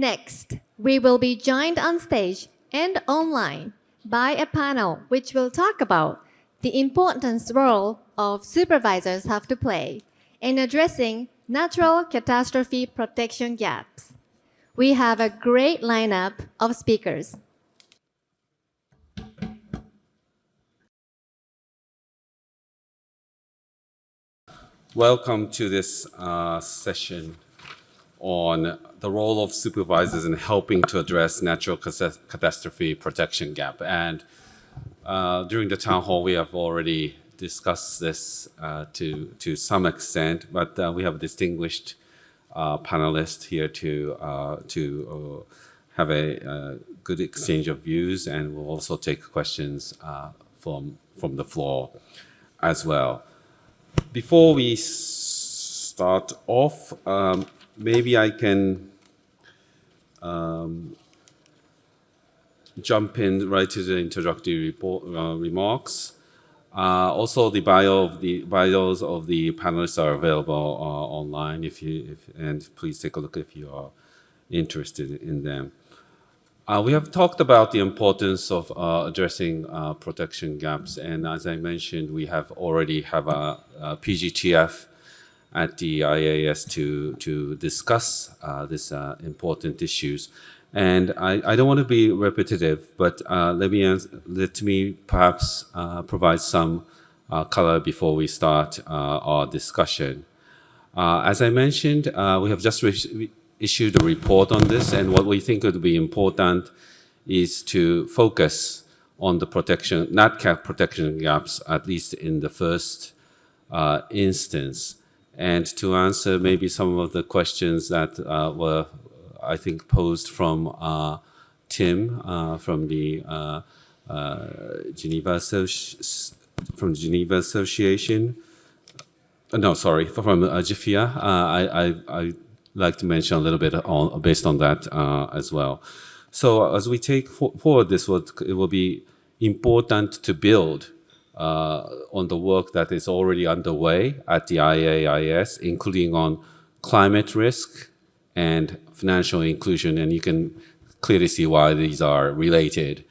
Next, we will be joined on stage and online by a panel which will talk about the important role of supervisors have to play in addressing natural catastrophe protection gaps. We have a great lineup of speakers. Welcome to this session on the role of supervisors in helping to address natural catastrophe protection gap. And during the town hall, we have already discussed this to some extent, but we have distinguished panelists here to have a good exchange of views, and we'll also take questions from the floor as well. Before we start off, maybe I can jump in right to the introductory remarks. Also, the bios of the panelists are available online. And please take a look if you are interested in them. We have talked about the importance of addressing protection gaps, and as I mentioned, we already have a PGTF at the IAIS to discuss these important issues. And I don't want to be repetitive, but let me perhaps provide some color before we start our discussion. As I mentioned, we have just issued a report on this, and what we think would be important is to focus on the NatCat protection gaps, at least in the first instance, and to answer maybe some of the questions that were, I think, posed from Tim from the Geneva Association. No, sorry, from JIFIA. I'd like to mention a little bit based on that as well. So as we take forward this work, it will be important to build on the work that is already underway at the IAIS, including on climate risk and financial inclusion, and you can clearly see why these are related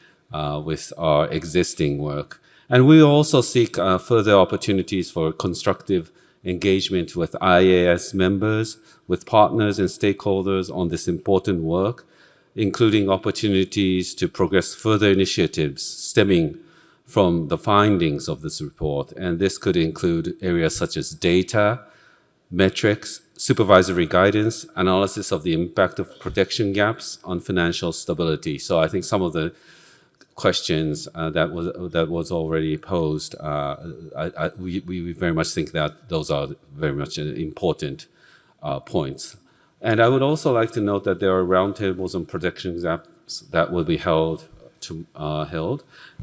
with our existing work. And we also seek further opportunities for constructive engagement with IAIS members, with partners and stakeholders on this important work, including opportunities to progress further initiatives stemming from the findings of this report. And this could include areas such as data, metrics, supervisory guidance, analysis of the impact of protection gaps on financial stability. So I think some of the questions that was already posed, we very much think that those are very much important points. And I would also like to note that there are roundtables on protection gaps that will be held,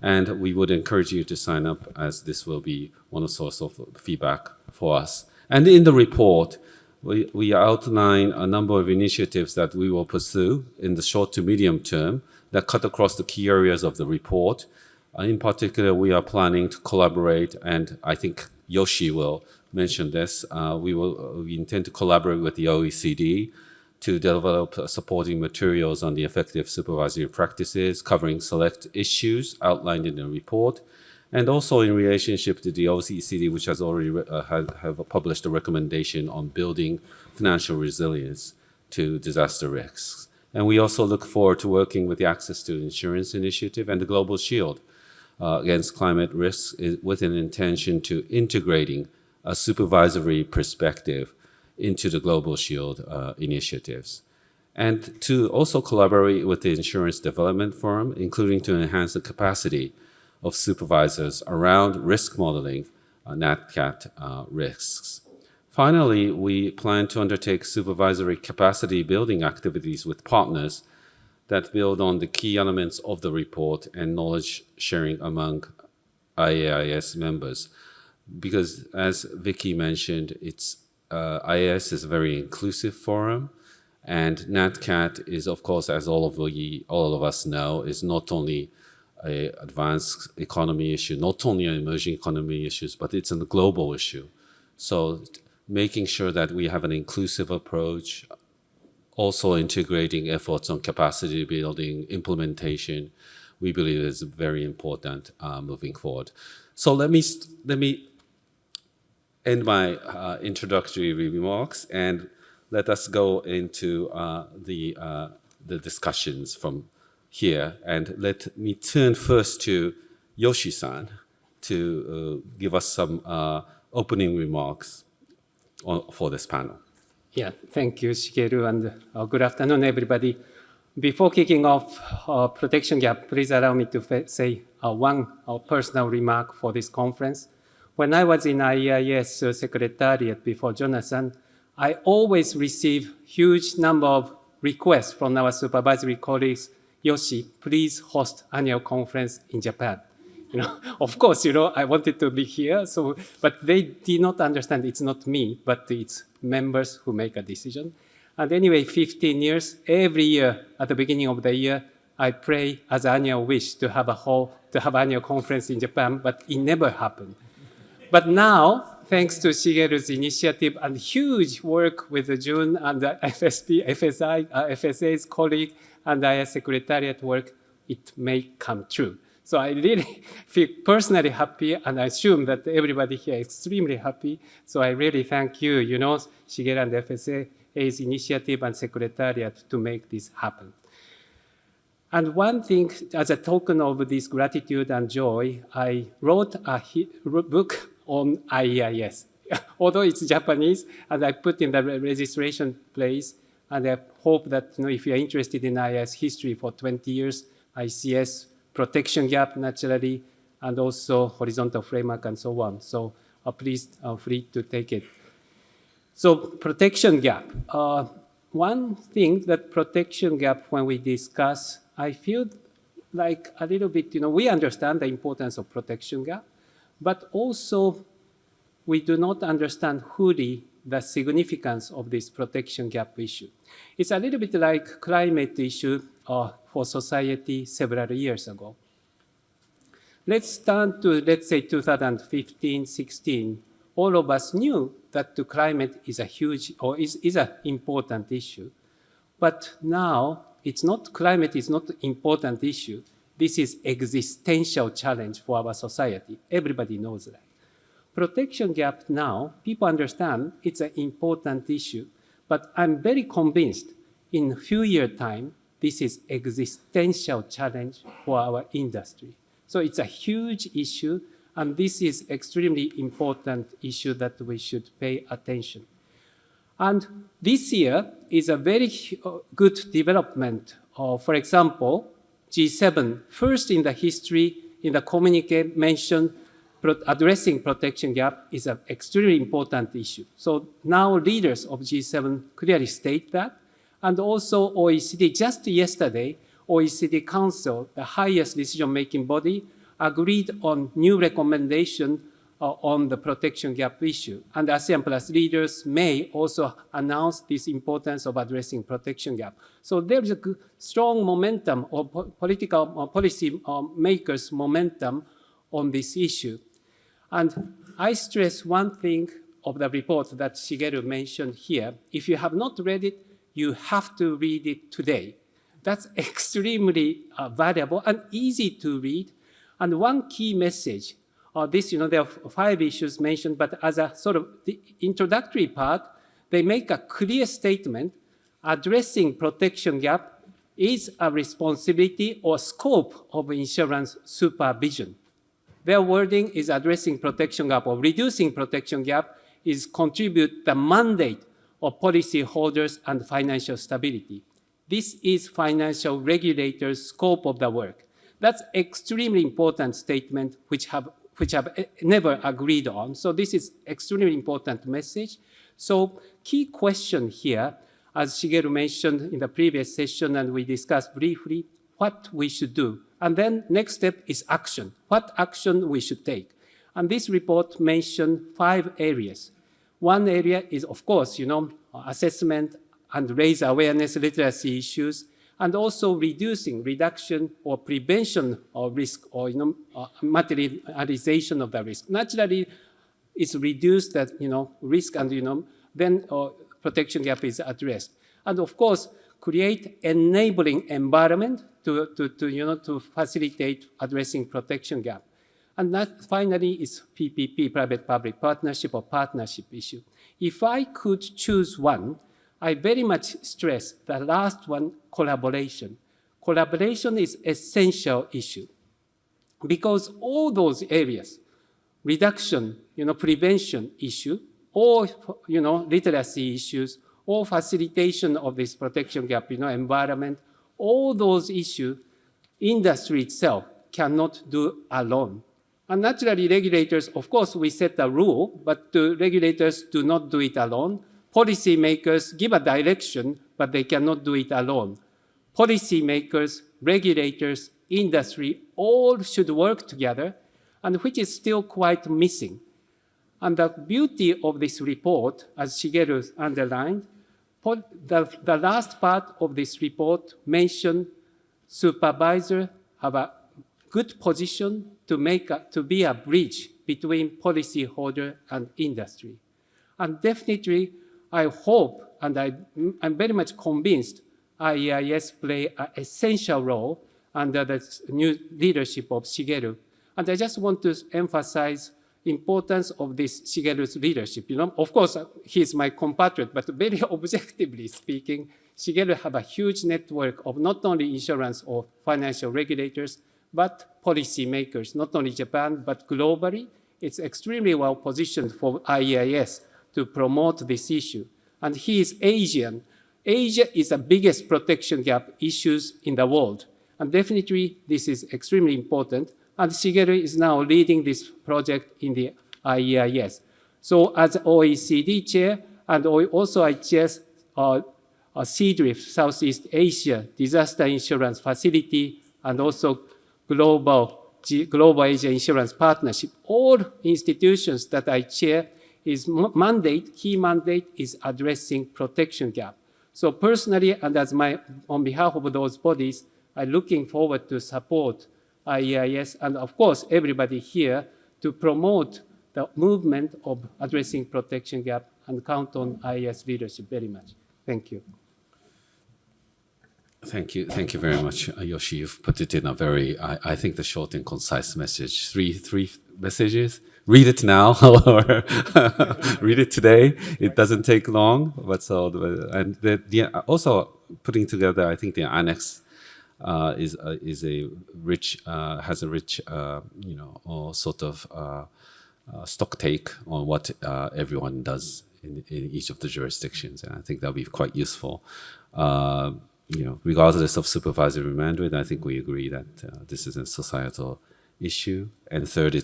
and we would encourage you to sign up, as this will be one source of feedback for us. And in the report, we outline a number of initiatives that we will pursue in the short to medium term that cut across the key areas of the report. In particular, we are planning to collaborate, and I think Yoshi will mention this. We intend to collaborate with the OECD to develop supporting materials on the effective supervisory practices, covering select issues outlined in the report, and also in relationship to the OECD, which has already have published a recommendation on building financial resilience to disaster risks. And we also look forward to working with the Access to Insurance Initiative and the Global Shield against climate risks with an intention to integrating a supervisory perspective into the Global Shield initiatives. And to also collaborate with the Insurance Development Forum, including to enhance the capacity of supervisors around risk modeling, NatCat risks. Finally, we plan to undertake supervisory capacity building activities with partners that build on the key elements of the report and knowledge sharing among IAIS members. Because as Vicky mentioned, IAIS is a very inclusive forum, and NatCat is, of course, as all of us know, is not only an advanced economy issue, not only an emerging economy issues, but it's a global issue. So making sure that we have an inclusive approach also integrating efforts on capacity building, implementation, we believe is very important moving forward. So let me end my introductory remarks and let us go into the discussions from here. And let me turn first to Yoshi-san to give us some opening remarks for this panel. Yeah, thank you, Shigeru, and good afternoon, everybody. Before kicking off protection gap, please allow me to say one personal remark for this conference. When I was in IAIS Secretariat before Jonathan, I always receive huge number of requests from our supervisory colleagues, Yoshi, please host annual conference in Japan. Of course, I wanted to be here, but they did not understand it's not me, but it's members who make a decision. And anyway, 15 years, every year at the beginning of the year, I pray as annual wish to have annual conference in Japan, but it never happened. But now, thanks to Shigeru's initiative and huge work with Jun and the FSA's colleague and IAIS Secretariat work, it may come true. So I really feel personally happy, and I assume that everybody here is extremely happy. So I really thank you, Shigeru and the FSA's initiative and Secretariat to make this happen. And one thing, as a token of this gratitude and joy, I wrote a book on IAIS, although it's Japanese, and I put in the registration place. And I hope that if you're interested in IAIS history for 20 years, ICS, protection gap naturally, and also horizontal framework and so on. So please free to take it. So protection gap. One thing that protection gap, when we discuss, I feel like a little bit, we understand the importance of protection gap, but also we do not understand fully the significance of this protection gap issue. It's a little bit like climate issue for society several years ago. Let's turn to, let's say, 2015, 16. All of us knew that the climate is a huge, or is an important issue. But now, climate is not an important issue. This is existential challenge for our society. Everybody knows that. Protection gap now, people understand it's an important issue, but I'm very convinced in a few years' time, this is existential challenge for our industry. So it's a huge issue, and this is extremely important issue that we should pay attention. And this year is a very good development. For example, G7, first in the history, in the communique mentioned, addressing protection gap is an extremely important issue. So now leaders of G7 clearly state that. And also OECD, just yesterday, OECD Council, the highest decision-making body, agreed on new recommendation on the protection gap issue. And ASEAN Plus leaders may also announce this importance of addressing protection gap. So there's a strong momentum or political policy makers' momentum on this issue. And I stress one thing of the report that Shigeru mentioned here. If you have not read it, you have to read it today. That's extremely valuable and easy to read. And one key message, there are 5 issues mentioned, but as a sort of the introductory part, they make a clear statement addressing protection gap is a responsibility or scope of insurance supervision. Their wording is addressing protection gap or reducing protection gap is contribute the mandate of policy holders and financial stability. This is financial regulators' scope of the work. That's extremely important statement which have never agreed on. So this is extremely important message. So key question here, as Shigeru mentioned in the previous session and we discussed briefly, what we should do. And then next step is action. What action we should take. And this report mentioned 5 areas. One area is, of course, assessment and raise awareness literacy issues, and also reduction or prevention of risk or materialization of the risk. Naturally, it's reduced that risk and then protection gap is addressed. and of course, create enabling environment to facilitate addressing protection gap. And that finally is PPP, private-public partnership or partnership issue. If I could choose one, I very much stress the last one, collaboration. Collaboration is essential issue because all those areas, reduction, prevention issue, or, literacy issues, or facilitation of this protection gap, environment, all those issues, industry itself cannot do alone. And naturally, regulators, of course, we set a rule, but the regulators do not do it alone. Policymakers give a direction, but they cannot do it alone. Policymakers, regulators, industry, all should work together, and which is still quite missing. And the beauty of this report, as Shigeru underlined, the last part of this report mentioned supervisors have a good position to be a bridge between policyholder and industry. And definitely, I hope, and I'm very much convinced, IAIS play an essential role under the new leadership of Shigeru. And I just want to emphasize importance of this Shigeru's leadership. Of course, he's my compatriot, but very objectively speaking, Shigeru have a huge network of not only insurance or financial regulators, but policymakers, not only Japan, but globally. It's extremely well positioned for IAIS to promote this issue. And he is Asian. Asia is the biggest protection gap issues in the world. And definitely, this is extremely important. And Shigeru is now leading this project in the IAIS. So as OECD chair, and also I chair CDRIF, Southeast Asia Disaster Insurance Facility, and also Global Asia Insurance Partnership. All institutions that I chair, his key mandate is addressing protection gap. So personally, and on behalf of those bodies, I'm looking forward to support IAIS and of course everybody here to promote the movement of addressing protection gap and count on IAIS leadership very much. Thank you. Thank you very much, Yoshi. You've put it in a very, I think, the short and concise message. Three messages. Read it now or read it today. It doesn't take long. But also putting together, I think the annex has a rich sort of stock take on what everyone does in each of the jurisdictions, and I think that'll be quite useful. Regardless of supervisory mandate, I think we agree that this is a societal issue. And third,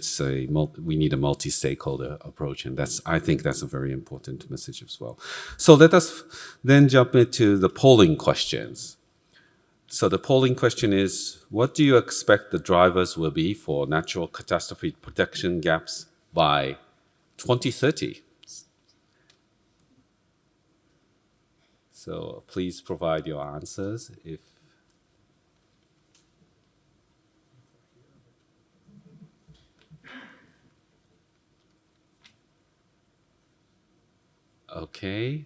we need a multi-stakeholder approach, and I think that's a very important message as well. So let us then jump into the polling questions. So the polling question is, what do you expect the drivers will be for natural catastrophe protection gaps by 2030? So please provide your answers. Okay.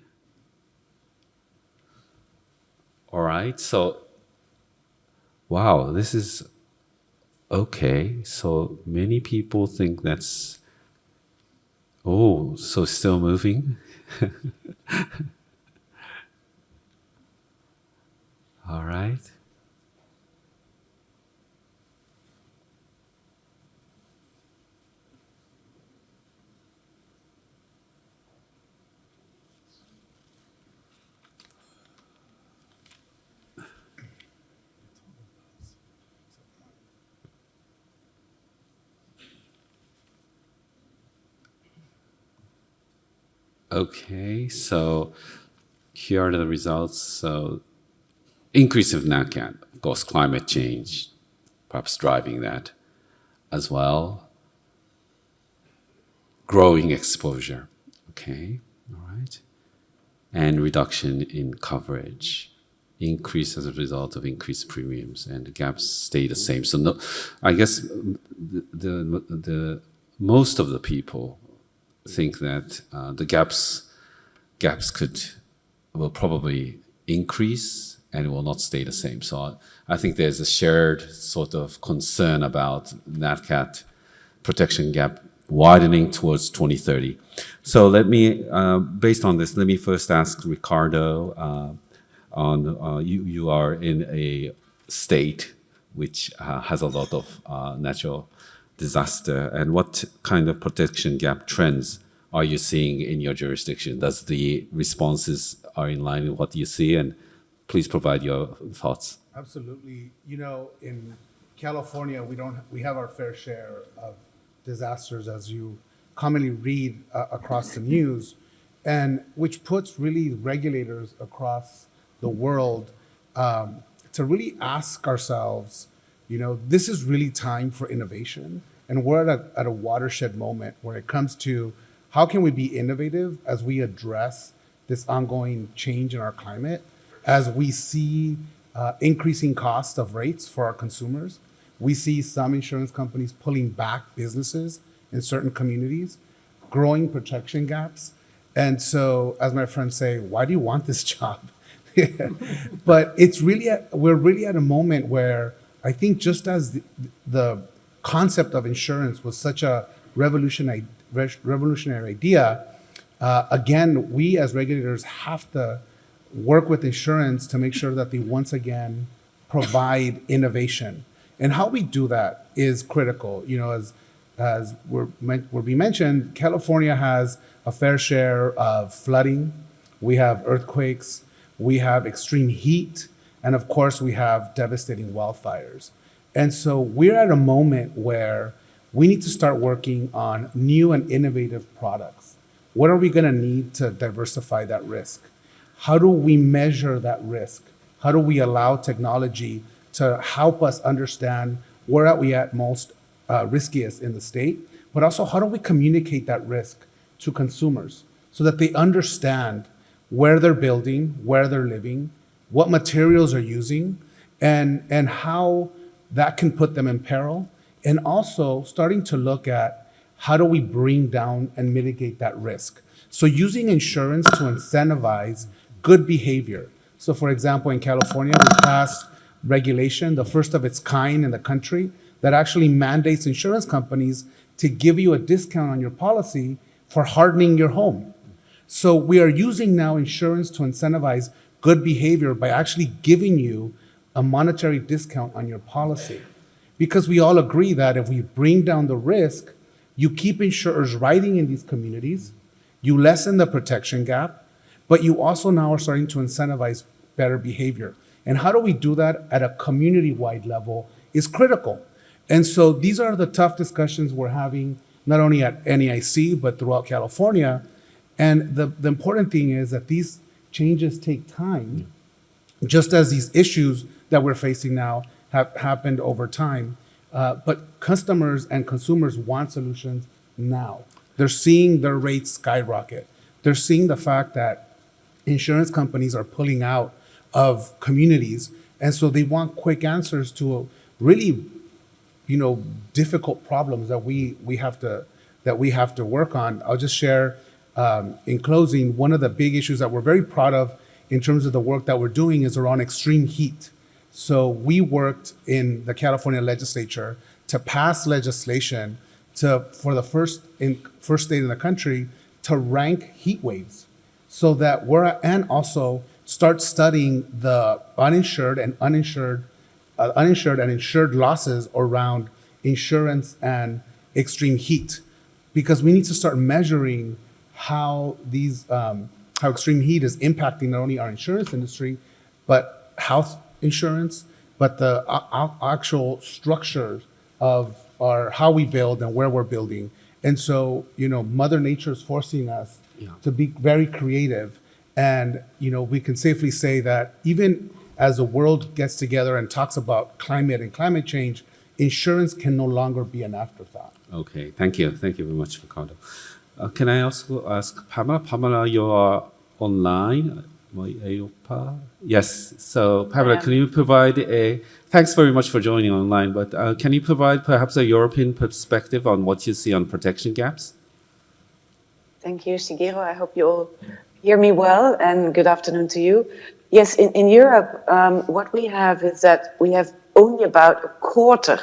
All right. So, wow, this is okay. So many people think that's, so still moving. All right. Okay, so here are the results. So increase of NatCat, of course, climate change, perhaps driving that as well. Growing exposure, okay, all right. And reduction in coverage, increase as a result of increased premiums, and the gaps stay the same. So no, I guess the most of the people think that the gaps will probably increase and it will not stay the same. So I think there's a shared sort of concern about NatCat protection gap widening towards 2030. So let me, based on this, let me first ask Ricardo you are in a state which has a lot of natural disaster, and what kind of protection gap trends are you seeing in your jurisdiction? Does the responses are in line with what you see? And please provide your thoughts. Absolutely. You know, in California, we have our fair share of disasters, as you commonly read across the news, and which puts really regulators across the world to really ask ourselves, you know, this is really time for innovation. And we're at a watershed moment where it comes to how can we be innovative as we address this ongoing change in our climate, as we see increasing costs of rates for our consumers. We see some insurance companies pulling back businesses in certain communities, growing protection gaps. And so, as my friends say, why do you want this job? But we're really at a moment where I think just as the concept of insurance was such a revolutionary idea, again, we as regulators have to work with insurance to make sure that they once again provide innovation. And how we do that is critical. You know, as we mentioned, California has a fair share of flooding. We have earthquakes. We have extreme heat. And of course, we have devastating wildfires. And so we're at a moment where we need to start working on new and innovative products. What are we going to need to diversify that risk? How do we measure that risk? How do we allow technology to help us understand where are we at most riskiest in the state? But also, how do we communicate that risk to consumers so that they understand where they're building, where they're living, what materials are using, and how that can put them in peril? And also starting to look at how do we bring down and mitigate that risk? So using insurance to incentivize good behavior. So for example, in California, we passed regulation, the first of its kind in the country, that actually mandates insurance companies to give you a discount on your policy for hardening your home. So we are using now insurance to incentivize good behavior by actually giving you a monetary discount on your policy. Because we all agree that if we bring down the risk, you keep insurers writing in these communities, you lessen the protection gap, but you also now are starting to incentivize better behavior. And how do we do that at a community-wide level is critical. And so these are the tough discussions we're having, not only at NAIC, but throughout California. And the important thing is that these changes take time, just as these issues that we're facing now have happened over time. But customers and consumers want solutions now. They're seeing their rates skyrocket. They're seeing the fact that insurance companies are pulling out of communities, and so they want quick answers to really, difficult problems that we have to work on. I'll just share in closing, one of the big issues that we're very proud of in terms of the work that we're doing is around extreme heat. So we worked in the California legislature to pass legislation for the first state in the country to rank heat waves, so that and also start studying the uninsured and insured losses around insurance and extreme heat, because we need to start measuring how extreme heat is impacting not only our insurance industry, but house insurance, but the actual structures of how we build and where we're building. And so, Mother Nature is forcing us to be very creative. And, we can safely say that even as the world gets together and talks about climate and climate change, insurance can no longer be an afterthought. Okay, thank you. Thank you very much, Ricardo. Can I also ask Pamela? Pamela, you are online. Yes. So, Pamela, can you provide thanks very much for joining online, but can you provide perhaps a European perspective on what you see on protection gaps? Thank you, Shigeru. I hope you all hear me well, and good afternoon to you. Yes, in Europe, what we have is that we have only about a quarter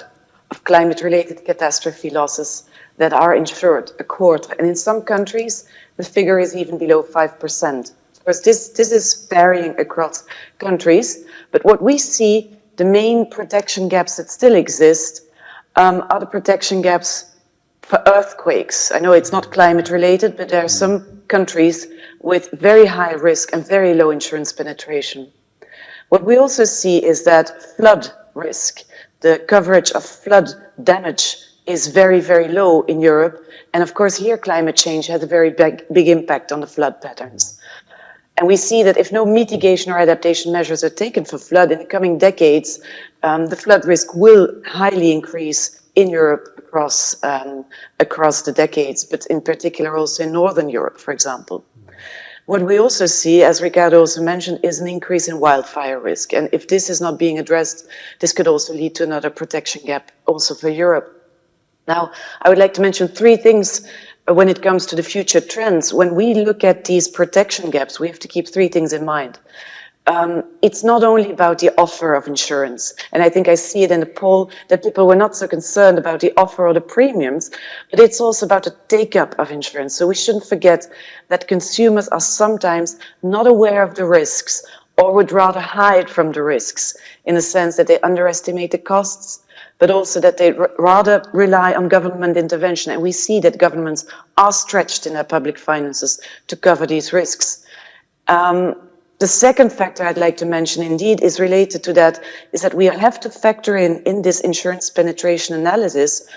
of climate-related catastrophe losses that are insured, a quarter. And in some countries, the figure is even below 5%. Of course, this is varying across countries, but what we see, the main protection gaps that still exist are the protection gaps for earthquakes. I know it's not climate-related, but there are some countries with very high risk and very low insurance penetration. What we also see is that flood risk, the coverage of flood damage is very, very low in Europe. And of course, here climate change has a very big impact on the flood patterns. And we see that if no mitigation or adaptation measures are taken for flood in the coming decades, the flood risk will highly increase in Europe across the decades, but in particular also in Northern Europe, for example. What we also see, as Ricardo also mentioned, is an increase in wildfire risk. And if this is not being addressed, this could also lead to another protection gap also for Europe. Now, I would like to mention three things when it comes to the future trends. When we look at these protection gaps, we have to keep three things in mind. It's not only about the offer of insurance, and I think I see it in the poll that people were not so concerned about the offer or the premiums, but it's also about the take-up of insurance. So we shouldn't forget that consumers are sometimes not aware of the risks or would rather hide from the risks in the sense that they underestimate the costs, but also that they rather rely on government intervention. And we see that governments are stretched in their public finances to cover these risks. The second factor I'd like to mention indeed is related to that, is that we have to factor in this insurance penetration analysis,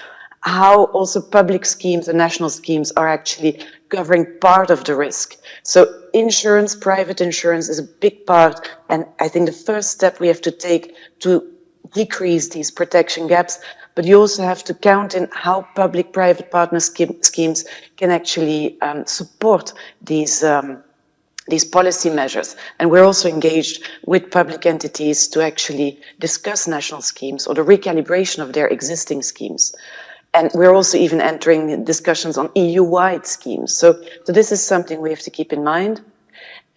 how also public schemes and national schemes are actually covering part of the risk. So insurance, private insurance is a big part, and I think the first step we have to take to decrease these protection gaps, but you also have to count in how public-private partner schemes can actually support these policy measures. And we're also engaged with public entities to actually discuss national schemes or the recalibration of their existing schemes. And we're also even entering discussions on EU-wide schemes. So this is something we have to keep in mind.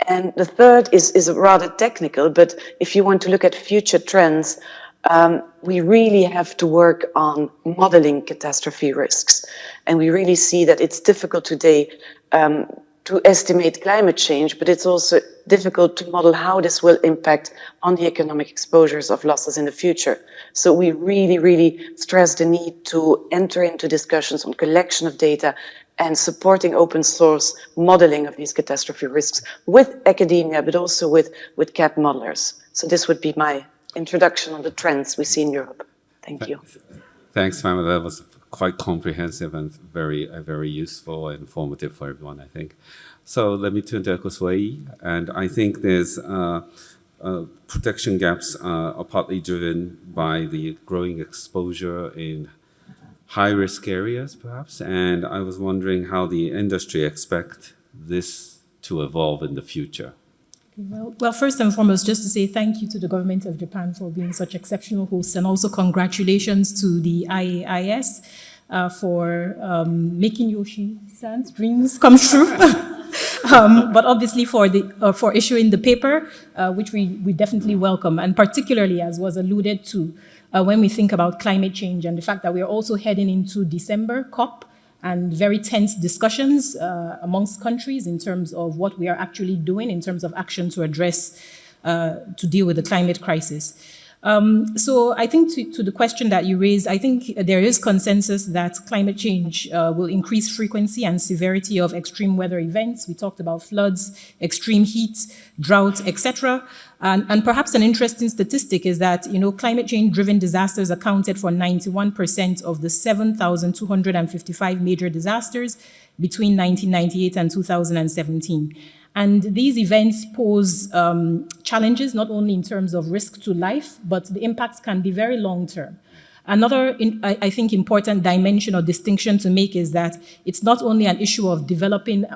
And the third is rather technical, but if you want to look at future trends, we really have to work on modeling catastrophe risks. And we really see that it's difficult today to estimate climate change, but it's also difficult to model how this will impact on the economic exposures of losses in the future. So we really, really stress the need to enter into discussions on collection of data and supporting open source modeling of these catastrophe risks with academia, but also with CAT modelers. So this would be my introduction on the trends we see in Europe. Thank you. Thanks, Pamela. That was quite comprehensive and very useful and informative for everyone, I think. So let me turn to Ekoswai, and I think there's protection gaps are partly driven by the growing exposure in high-risk areas, perhaps, and I was wondering how the industry expect this to evolve in the future. Well, first and foremost, just to say thank you to the government of Japan for being such exceptional hosts, and also congratulations to the IAIS for making Yoshi-san's dreams come true. But obviously for issuing the paper, which we definitely welcome, and particularly, as was alluded to, when we think about climate change and the fact that we are also heading into December COP, and very tense discussions amongst countries in terms of what we are actually doing in terms of action to address, to deal with the climate crisis. So I think to the question that you raised, I think there is consensus that climate change will increase frequency and severity of extreme weather events. We talked about floods, extreme heat, drought, etc. And perhaps an interesting statistic is that, climate change-driven disasters accounted for 91% of the 7,255 major disasters between 1998 and 2017. And these events pose challenges, not only in terms of risk to life, but the impacts can be very long-term. Another, I think, important dimension or distinction to make is that it's not only an issue of developing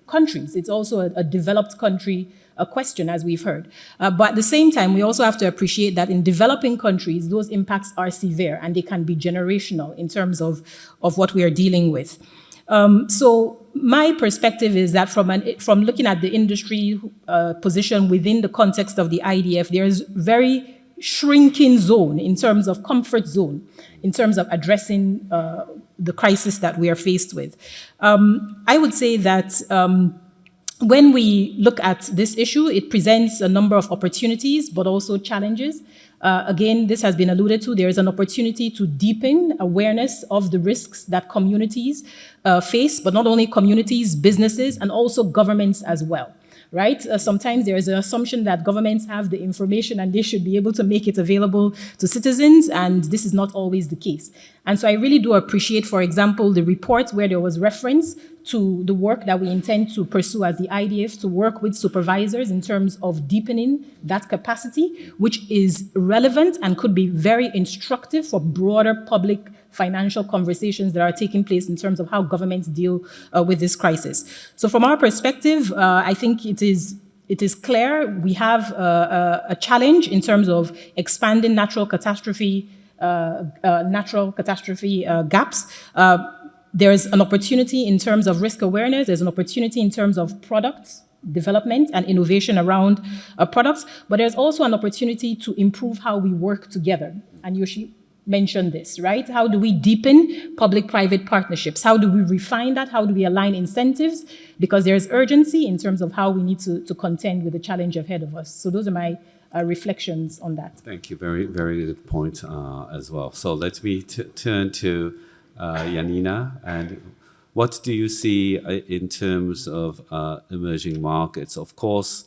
countries, it's also a developed country a question, as we've heard. But at the same time, we also have to appreciate that in developing countries, those impacts are severe and they can be generational in terms of what we are dealing with. So my perspective is that from looking at the industry position within the context of the IDF, there is very shrinking zone in terms of comfort zone, in terms of addressing the crisis that we are faced with. I would say that when we look at this issue, it presents a number of opportunities, but also challenges. Again, this has been alluded to. There is an opportunity to deepen awareness of the risks that communities face, but not only communities, businesses, and also governments as well. Right? Sometimes there is an assumption that governments have the information and they should be able to make it available to citizens, and this is not always the case. And so I really do appreciate, for example, the report where there was reference to the work that we intend to pursue as the IDF to work with supervisors in terms of deepening that capacity, which is relevant and could be very instructive for broader public financial conversations that are taking place in terms of how governments deal with this crisis. So from our perspective, I think it is clear we have a challenge in terms of expanding natural catastrophe gaps. There's an opportunity in terms of risk awareness. There's an opportunity in terms of products development and innovation around products, but there's also an opportunity to improve how we work together. And Yoshi mentioned this, right? How do we deepen public-private partnerships? How do we refine that? How do we align incentives? Because there's urgency in terms of how we need to contend with the challenge ahead of us. So those are my reflections on that. Thank you. Very, very good point as well. So let me turn to Janina. And what do you see in terms of emerging markets? Of course,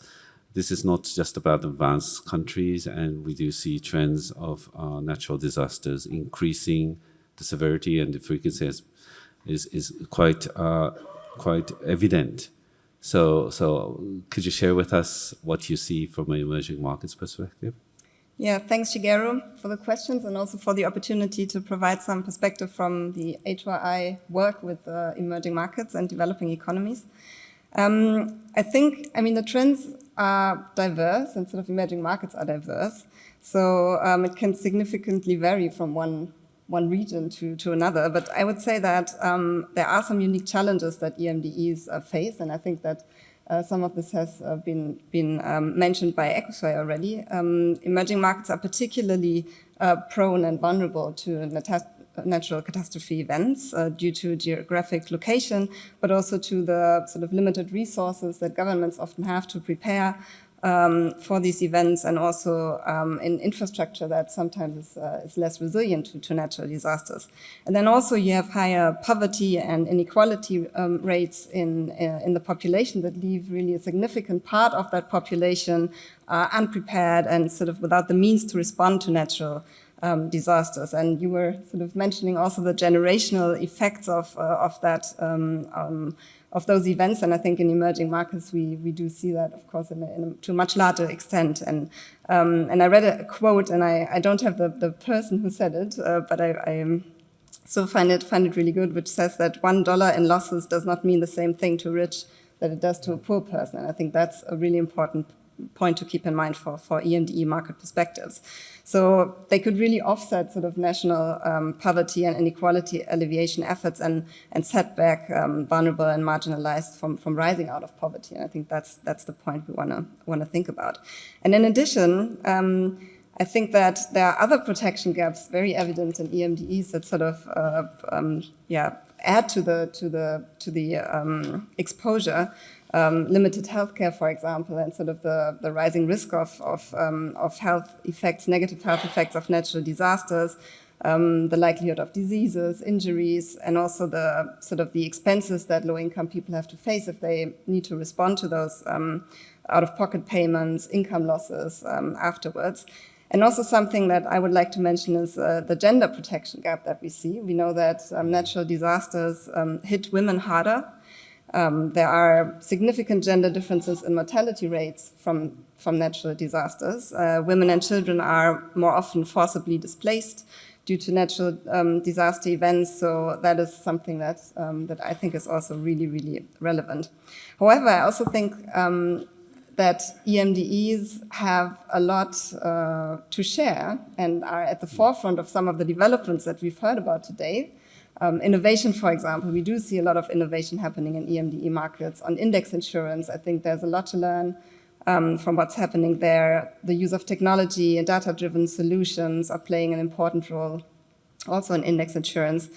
this is not just about advanced countries, and we do see trends of natural disasters increasing. The severity and the frequency is quite evident. So could you share with us what you see from an emerging markets perspective? Yeah, thanks, Shigeru, for the questions and also for the opportunity to provide some perspective from the HYI work with emerging markets and developing economies. I think, the trends are diverse and sort of emerging markets are diverse. So it can significantly vary from one region to another. But I would say that there are some unique challenges that EMDEs face. And I think that some of this has been mentioned by Ekusai already. Emerging markets are particularly prone and vulnerable to natural catastrophe events due to geographic location, but also to the sort of limited resources that governments often have to prepare for these events, and also in infrastructure that sometimes is less resilient to natural disasters. And then also you have higher poverty and inequality rates in the population that leave really a significant part of that population unprepared and sort of without the means to respond to natural disasters. And you were sort of mentioning also the generational effects of that, of those events. And I think in emerging markets, we do see that, of course, to a much larger extent. And I read a quote, and I don't have the person who said it, but I still find it really good, which says that $1 in losses does not mean the same thing to rich that it does to a poor person. And I think that's a really important point to keep in mind for EMDE market perspectives. So they could really offset sort of national poverty and inequality alleviation efforts and set back vulnerable and marginalized from rising out of poverty. And I think that's the point we want to think about. And in addition, I think that there are other protection gaps very evident in EMDEs that sort of add to the exposure. Limited healthcare, for example, and sort of the rising risk of health effects, negative health effects of natural disasters, the likelihood of diseases, injuries, and also the sort of the expenses that low-income people have to face if they need to respond to those out-of-pocket payments, income losses afterwards. And also something that I would like to mention is the gender protection gap that we see. We know that natural disasters hit women harder. There are significant gender differences in mortality rates from natural disasters. Women and children are more often forcibly displaced due to natural disaster events. So that is something that I think is also really, really relevant. However, I also think that EMDEs have a lot to share and are at the forefront of some of the developments that we've heard about today. Innovation, for example, we do see a lot of innovation happening in EMDE markets. On index insurance, I think there's a lot to learn from what's happening there. The use of technology and data-driven solutions are playing an important role also in index insurance.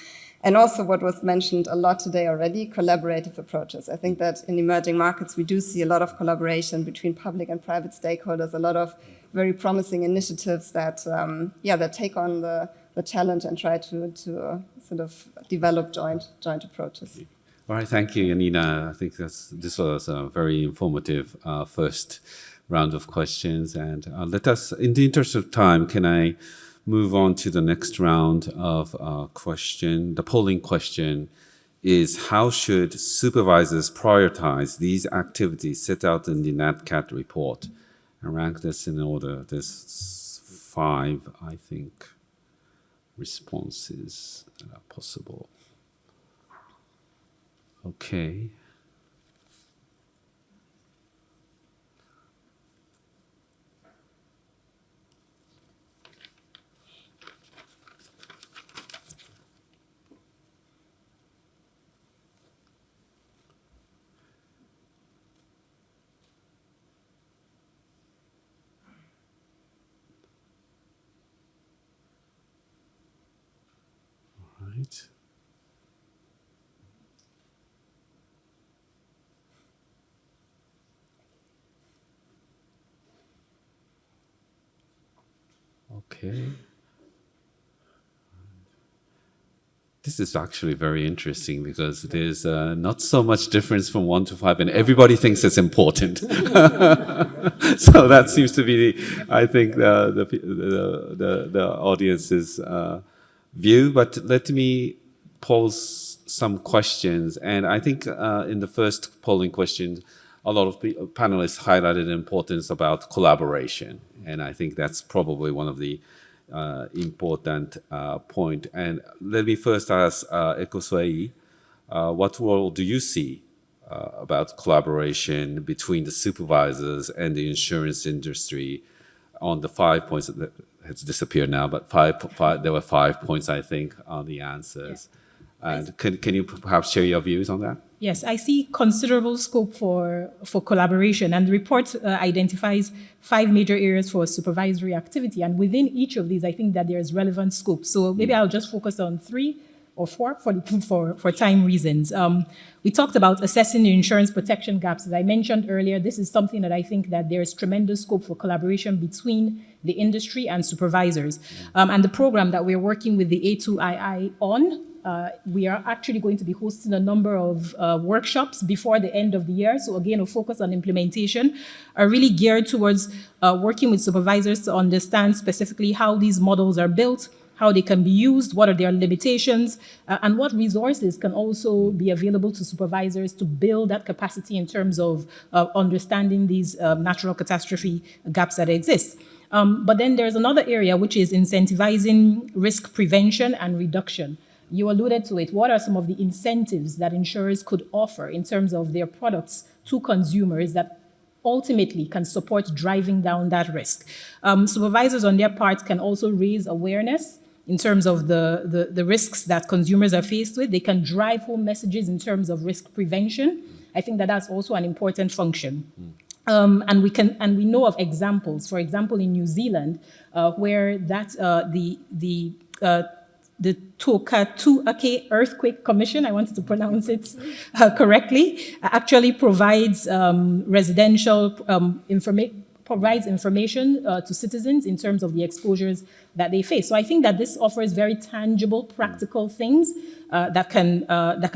And also what was mentioned a lot today already, collaborative approaches. I think that in emerging markets, we do see a lot of collaboration between public and private stakeholders, a lot of very promising initiatives that, that take on the challenge and try to sort of develop joint approaches. All right, thank you, Janina. I think this was a very informative first round of questions. And let us, in the interest of time, can I move on to the next round of question. The polling question is, how should supervisors prioritize these activities set out in the NatCat report? And rank this in order. There's 5, I think, responses that are possible. Okay. Right. Okay. This is actually very interesting because there's not so much difference from 1 to 5, and everybody thinks it's important. So that seems to be, I think, the audience's view. But let me pose some questions, and I think in the first polling question, a lot of panelists highlighted the importance about collaboration, and I think that's probably one of the important point. And let me first ask Ekoswei, what role do you see about collaboration between the supervisors and the insurance industry on the 5 points that has disappeared now, but there were 5 points, I think, on the answers. Yeah. And can you perhaps share your views on that? Yes, I see considerable scope for collaboration, and the report identifies 5 major areas for supervisory activity, and within each of these, I think that there is relevant scope. So maybe I'll just focus on 3 or 4 for time reasons. We talked about assessing the insurance protection gaps. As I mentioned earlier, this is something that I think that there is tremendous scope for collaboration between the industry and supervisors. And the program that we're working with the A2II on, we are actually going to be hosting a number of workshops before the end of the year. So again, a focus on implementation are really geared towards working with supervisors to understand specifically how these models are built, how they can be used, what are their limitations, and what resources can also be available to supervisors to build that capacity in terms of understanding these natural catastrophe gaps that exist. But then there's another area, which is incentivizing risk prevention and reduction. You alluded to it. What are some of the incentives that insurers could offer in terms of their products to consumers that ultimately can support driving down that risk? Supervisors on their part can also raise awareness in terms of the risks that consumers are faced with. They can drive home messages in terms of risk prevention. I think that that's also an important function. And we know of examples, for example, in New Zealand, where that the Tuake Earthquake Commission, I wanted to pronounce it correctly, actually provides provides information to citizens in terms of the exposures that they face. So I think that this offers very tangible, practical things that can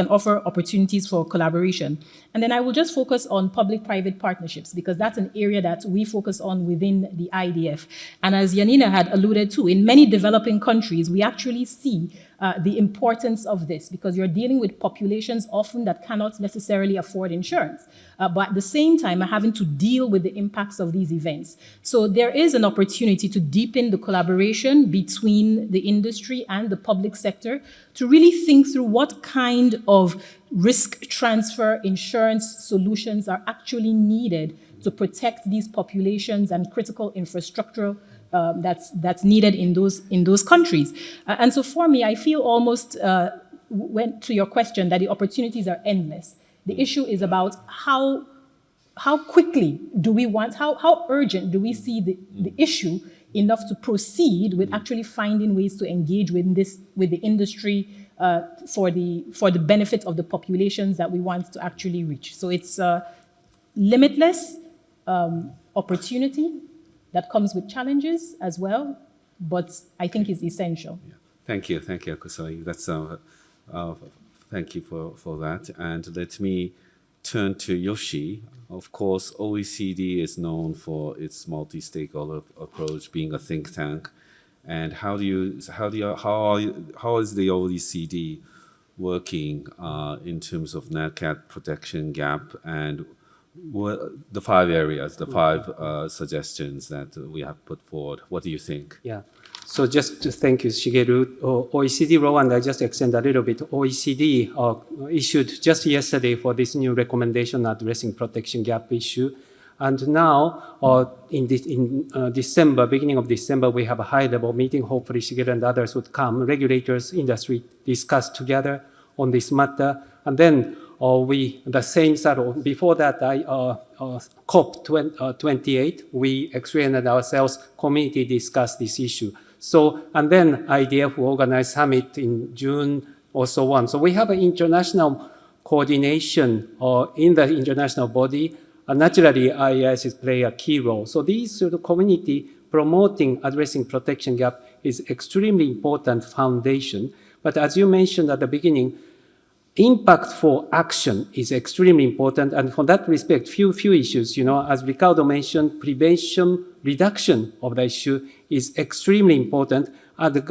offer opportunities for collaboration. And then I will just focus on public-private partnerships, because that's an area that we focus on within the IDF. And as Janina had alluded to, in many developing countries, we actually see the importance of this, because you're dealing with populations often that cannot necessarily afford insurance, but at the same time are having to deal with the impacts of these events. So there is an opportunity to deepen the collaboration between the industry and the public sector to really think through what kind of risk transfer insurance solutions are actually needed to protect these populations and critical infrastructure that's needed in those countries. And so for me, I feel almost, went to your question, that the opportunities are endless. The issue is about how quickly do we want, how urgent do we see the issue enough to proceed with actually finding ways to engage with the industry for the benefit of the populations that we want to actually reach. So it's limitless opportunity that comes with challenges as well, but I think is essential. Yeah. Thank you, Kusoi. That's thank you for that. And let me turn to Yoshi. Of course, OECD is known for its multi-stakeholder approach, being a think tank. And how is the OECD working in terms of NatCat protection gap, and what the 5 areas, the 5 suggestions that we have put forward? What do you think? Yeah. So just to thank you, Shigeru. OECD, Rowan, I just extend a little bit. OECD issued just yesterday for this new recommendation addressing protection gap issue. And now, in December, beginning of December, we have a high-level meeting. Hopefully, Shigeru and others would come. Regulators, industry, discuss together on this matter. And then the same sort before that, COP 28, we expanded ourselves, community discussed this issue. So, and then IDF organized summit in June or so on. So we have an international coordination in the international body. Naturally, IAIS play a key role. So these sort of community promoting, addressing protection gap is extremely important foundation. But as you mentioned at the beginning, impact for action is extremely important. And for that respect, few issues, as Ricardo mentioned, prevention, reduction of the issue is extremely important. And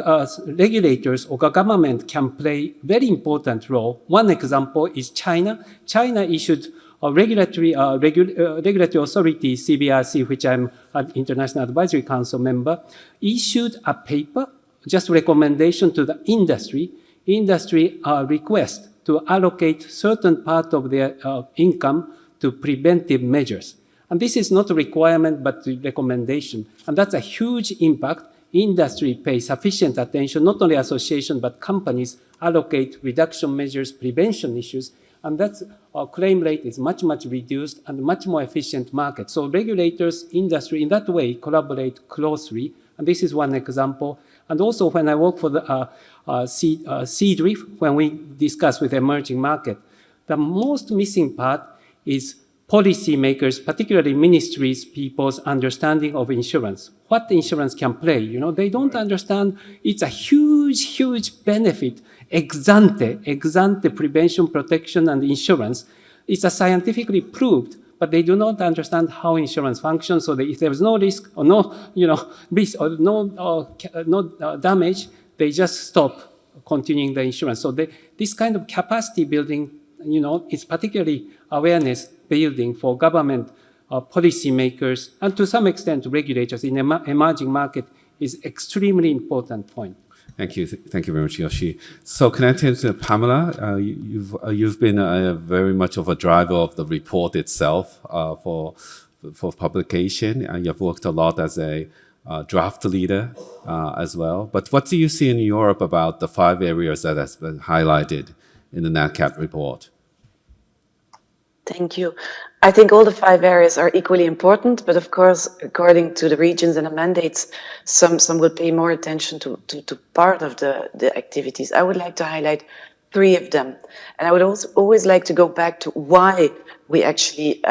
regulators or government can play very important role. One example is China. China issued a regulatory authority, CBRC, which I'm an International Advisory Council member, issued a paper, just recommendation to the industry request to allocate certain part of their income to preventive measures. And this is not a requirement, but a recommendation. And that's a huge impact. Industry pays sufficient attention, not only association, but companies allocate reduction measures, prevention issues, and that claim rate is much reduced and much more efficient market. So regulators, industry, in that way, collaborate closely. And this is one example. And also when I work for the CDRIF, when we discuss with emerging market, the most missing part is policymakers, particularly ministries, people's understanding of insurance. What insurance can play, they don't understand it's a huge benefit. Ex ante prevention, protection, and insurance. It's a scientifically proved, but they do not understand how insurance functions. So if there's no risk or no, risk or no damage, they just stop continuing the insurance. So this kind of capacity building, is particularly awareness building for government, policymakers, and to some extent regulators in emerging market is extremely important point. Thank you very much, Yoshi. So can I turn to Pamela? You've been very much of a driver of the report itself for publication, and you've worked a lot as a draft leader as well. But what do you see in Europe about the 5 areas that has been highlighted in the NatCat report? Thank you. I think all the 5 areas are equally important, but of course, according to the regions and the mandates, some will pay more attention to part of the activities. I would like to highlight 3 of them. And I would also always like to go back to why we actually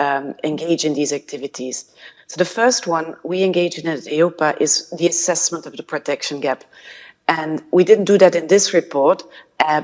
engage in these activities. So the first one we engage in at EIOPA is the assessment of the protection gap. And we didn't do that in this report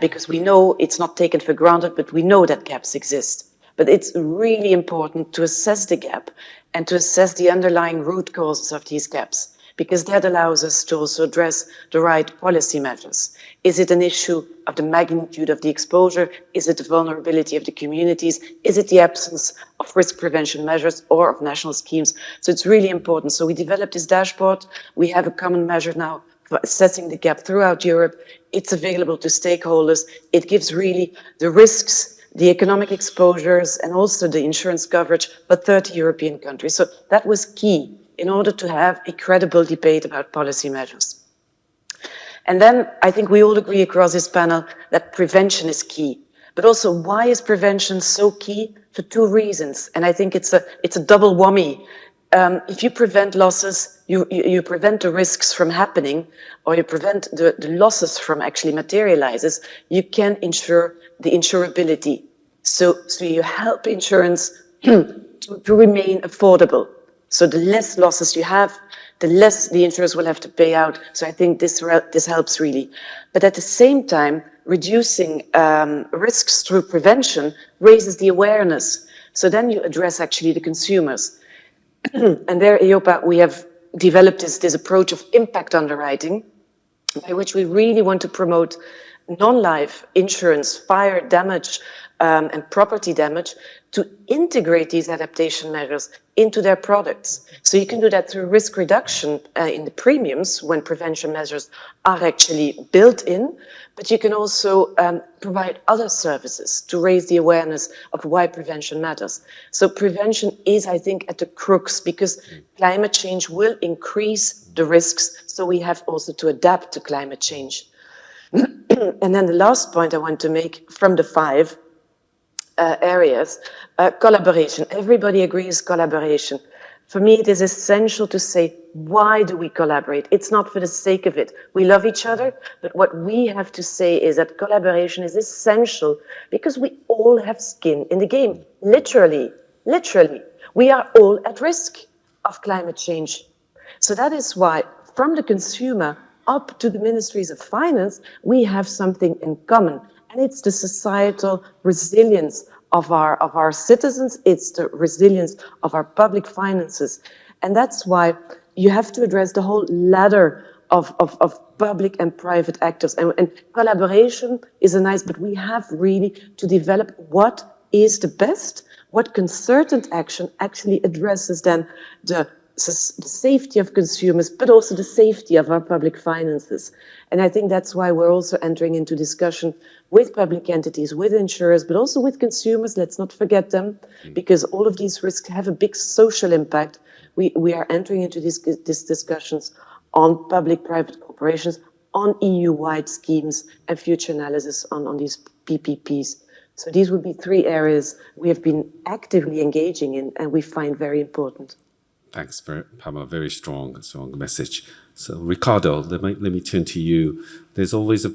because we know it's not taken for granted, but we know that gaps exist. But it's really important to assess the gap and to assess the underlying root causes of these gaps, because that allows us to also address the right policy measures. Is it an issue of the magnitude of the exposure? Is it the vulnerability of the communities? Is it the absence of risk prevention measures or of national schemes? So it's really important. So we developed this dashboard. We have a common measure now for assessing the gap throughout Europe. It's available to stakeholders. It gives really the risks, the economic exposures, and also the insurance coverage for 30 European countries. So that was key in order to have a credible debate about policy measures. And then I think we all agree across this panel that prevention is key. But also, why is prevention so key? For two reasons. And I think it's a double whammy. If you prevent losses, you prevent the risks from happening, or you prevent the losses from actually materializes, you can ensure the insurability. So you help insurance to remain affordable. So the less losses you have, the less the insurers will have to pay out. So I think this helps really. But at the same time, reducing risks through prevention raises the awareness. So then you address actually the consumers. And there, EIOPA, we have developed this approach of impact underwriting, by which we really want to promote non-life insurance, fire damage, and property damage, to integrate these adaptation measures into their products. So you can do that through risk reduction in the premiums when prevention measures are actually built in, but you can also provide other services to raise the awareness of why prevention matters. So prevention is, I think, at the crux, because climate change will increase the risks, so we have also to adapt to climate change. And then the last point I want to make from the five areas, collaboration. Everybody agrees collaboration. For me, it is essential to say, why do we collaborate? It's not for the sake of it. We love each other, but what we have to say is that collaboration is essential because we all have skin in the game. Literally, we are all at risk of climate change. So that is why, from the consumer up to the ministries of finance, we have something in common. And it's the societal resilience of our citizens. It's the resilience of our public finances. And that's why you have to address the whole ladder of public and private actors. And collaboration is a nice, but we have really to develop what is the best, what concerted action actually addresses then the safety of consumers, but also the safety of our public finances. And I think that's why we're also entering into discussion with public entities, with insurers, but also with consumers. Let's not forget them, because all of these risks have a big social impact. We are entering into these discussions on public-private corporations, on EU-wide schemes, and future analysis on these PPPs. So these would be three areas we have been actively engaging in and we find very important. Thanks, Pamela. Very strong message. So, Ricardo, let me turn to you. There's always a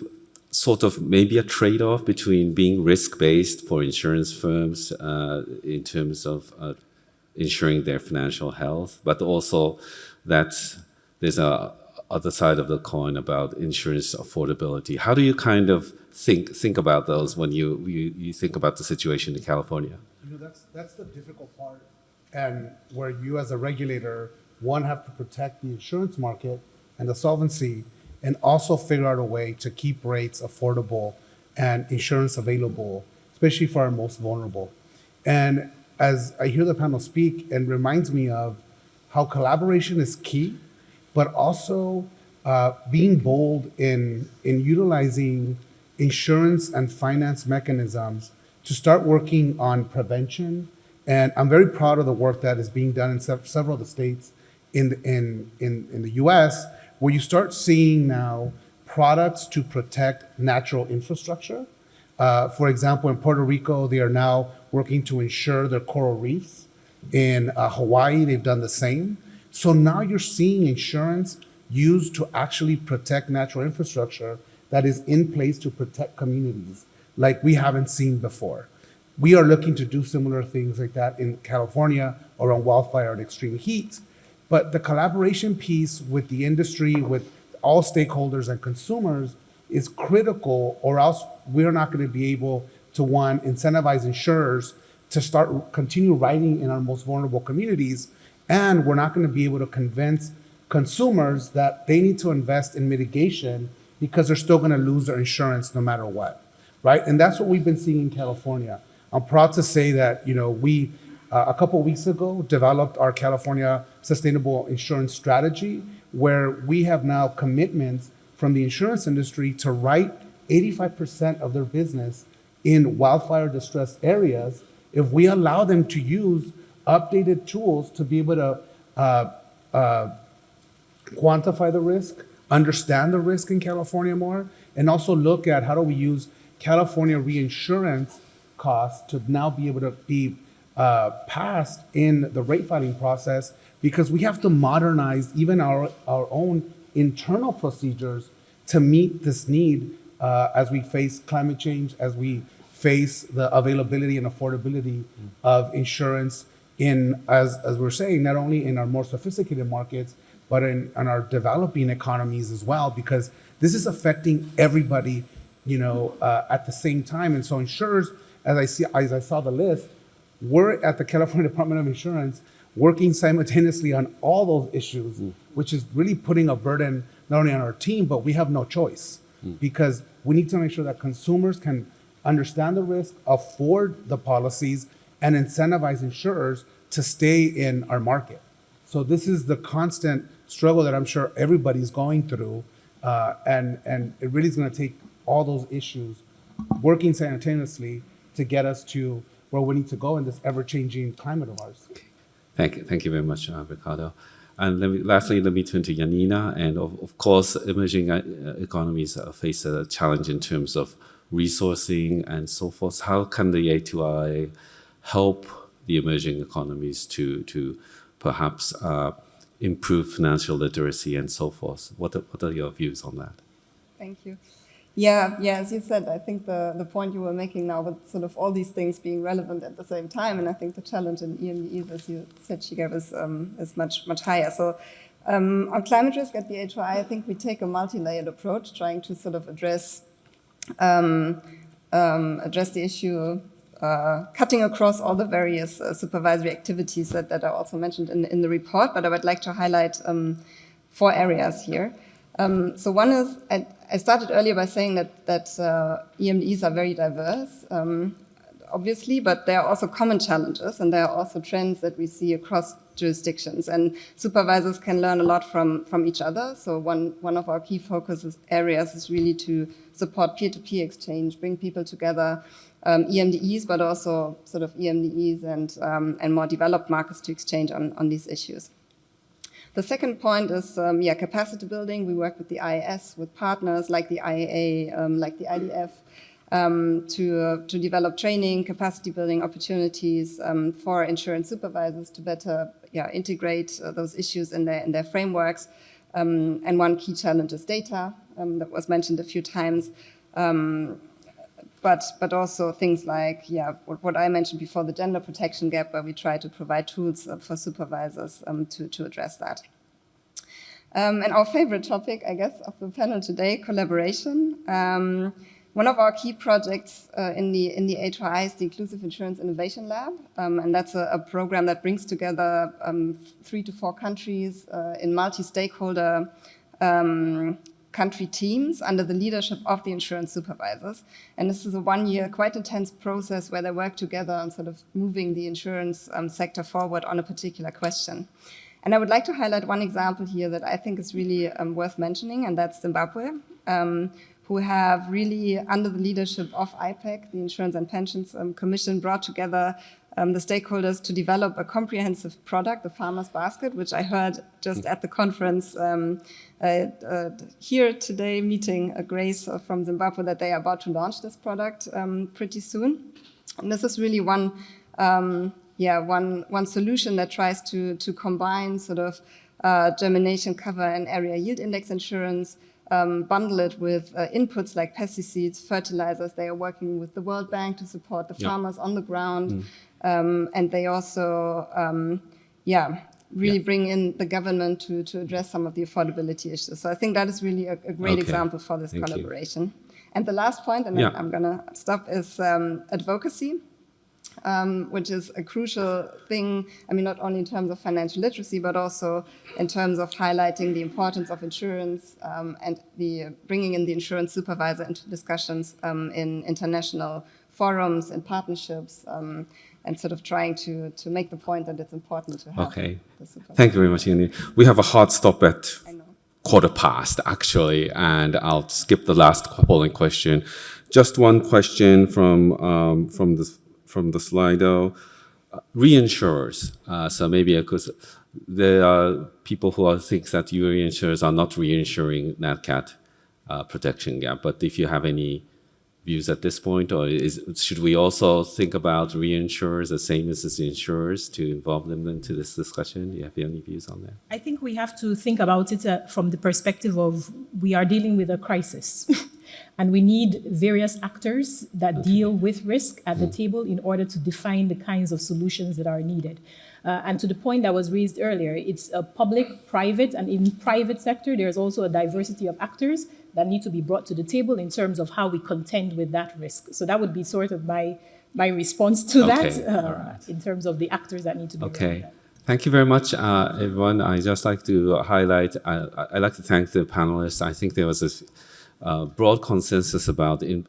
sort of maybe a trade-off between being risk-based for insurance firms in terms of ensuring their financial health, but also that there's a other side of the coin about insurance affordability. How do you kind of think about those when you think about the situation in California? You know, that's the difficult part. And where you as a regulator, one, have to protect the insurance market and the solvency, and also figure out a way to keep rates affordable and insurance available, especially for our most vulnerable. And as I hear the panel speak, it reminds me of how collaboration is key, but also being bold in utilizing insurance and finance mechanisms to start working on prevention. And I'm very proud of the work that is being done in several of the states in the US, where you start seeing now products to protect natural infrastructure. For example, in Puerto Rico, they are now working to insure their coral reefs. In Hawaii, they've done the same. So now you're seeing insurance used to actually protect natural infrastructure that is in place to protect communities like we haven't seen before. We are looking to do similar things like that in California around wildfire and extreme heat. But the collaboration piece with the industry, with all stakeholders and consumers is critical, or else we're not going to be able to, one, incentivize insurers to continue writing in our most vulnerable communities. And we're not going to be able to convince consumers that they need to invest in mitigation because they're still going to lose their insurance no matter what, right? And that's what we've been seeing in California. I'm proud to say that, you know, we, a couple of weeks ago, developed our California Sustainable Insurance Strategy, where we have now commitments from the insurance industry to write 85% of their business in wildfire distressed areas, if we allow them to use updated tools to be able to quantify the risk, understand the risk in California more, and also look at how do we use California reinsurance costs to now be able to be passed in the rate filing process, because we have to modernize even our own internal procedures to meet this need as we face climate change, as we face the availability and affordability of insurance in, as we're saying, not only in our more sophisticated markets, but in our developing economies as well, because this is affecting everybody, at the same time. And so insurers, as I saw the list, we're at the California Department of Insurance working simultaneously on all those issues, which is really putting a burden not only on our team, but we have no choice because we need to make sure that consumers can understand the risk, afford the policies, and incentivize insurers to stay in our market. So this is the constant struggle that I'm sure everybody's going through, and it really is going to take all those issues working simultaneously to get us to where we need to go in this ever-changing climate of ours. Thank you very much, Ricardo. And lastly, let me turn to Janina. And of course, emerging economies face a challenge in terms of resourcing and so forth. How can the A2I help the emerging economies to perhaps improve financial literacy and so forth? What are your views on that? Thank you. Yeah, as you said, I think the point you were making now with sort of all these things being relevant at the same time, and I think the challenge in EMEs, as you said, Shigeru, is much higher. So on climate risk at the A2I, I think we take a multi-layered approach, trying to sort of address the issue, cutting across all the various supervisory activities that are also mentioned in the report, but I would like to highlight 4 areas here. So one is, I started earlier by saying that EMDEs are very diverse, obviously, but there are also common challenges, and there are also trends that we see across jurisdictions. And supervisors can learn a lot from each other. So one of our key focus areas is really to support peer-to-peer exchange, bring people together, EMDEs, but also sort of EMDEs and more developed markets to exchange on these issues. The second point is capacity building. We work with the IAIS, with partners like the IAA, like the IDF, to develop training, capacity building opportunities for insurance supervisors to better integrate those issues in their frameworks. And one key challenge is data, that was mentioned a few times. But also things like, what I mentioned before, the gender protection gap, where we try to provide tools for supervisors to address that. And our favorite topic, I guess, of the panel today, collaboration. One of our key projects in the A2I is the Inclusive Insurance Innovation Lab, and that's a program that brings together 3 to 4 countries in multi-stakeholder country teams under the leadership of the insurance supervisors. And this is a 1-year, quite intense process where they work together on sort of moving the insurance sector forward on a particular question. And I would like to highlight one example here that I think is really worth mentioning, and that's Zimbabwe, who have really, under the leadership of IPEC, the Insurance and Pensions Commission, brought together the stakeholders to develop a comprehensive product, the Farmer's Basket, which I heard just at the conference here today, meeting Grace from Zimbabwe, that they are about to launch this product pretty soon. And this is really one solution that tries to combine sort of germination cover and area yield index insurance, bundle it with inputs like pesticides, fertilizers. They are working with the World Bank to support the farmers on the ground. And they also, bring in the government to address some of the affordability issues. So I think that is really a great example for this collaboration. And the last point, and then I'm going to stop, is advocacy, which is a crucial thing. I mean, not only in terms of financial literacy, but also in terms of highlighting the importance of insurance and bringing in the insurance supervisor into discussions in international forums and partnerships. And sort of trying to make the point that it's important to have the supervisor. Thank you very much, Yanni. We have a hard stop at 15:15, actually, and I'll skip the last polling question just one question from the Slido. Reinsurers. So maybe because there are people who think that reinsurers are not reinsuring NatCat protection gap. But if you have any views at this point, or should we also think about reinsurers the same as the insurers to involve them into this discussion? Do you have any views on that? I think we have to think about it from the perspective of we are dealing with a crisis. And we need various actors that deal with risk at the table in order to define the kinds of solutions that are needed. And to the point that was raised earlier, it's a public, private, and in private sector, there's also a diversity of actors that need to be brought to the table in terms of how we contend with that risk. So that would be sort of my response to that in terms of the actors that need to be Okay. Thank you very much, everyone. I just like to highlight, I'd like to thank the panelists. I think there was this broad consensus about the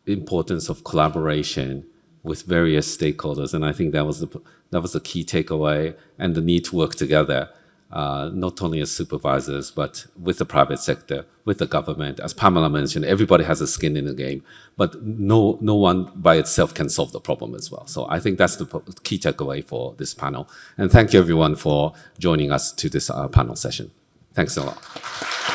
importance of collaboration with various stakeholders, and I think that was the key takeaway, and the need to work together, not only as supervisors, but with the private sector, with the government. As Pamela mentioned, everybody has a skin in the game, but no one by itself can solve the problem as well. So I think that's the key takeaway for this panel. And thank you everyone for joining us to this panel session. Thanks a lot.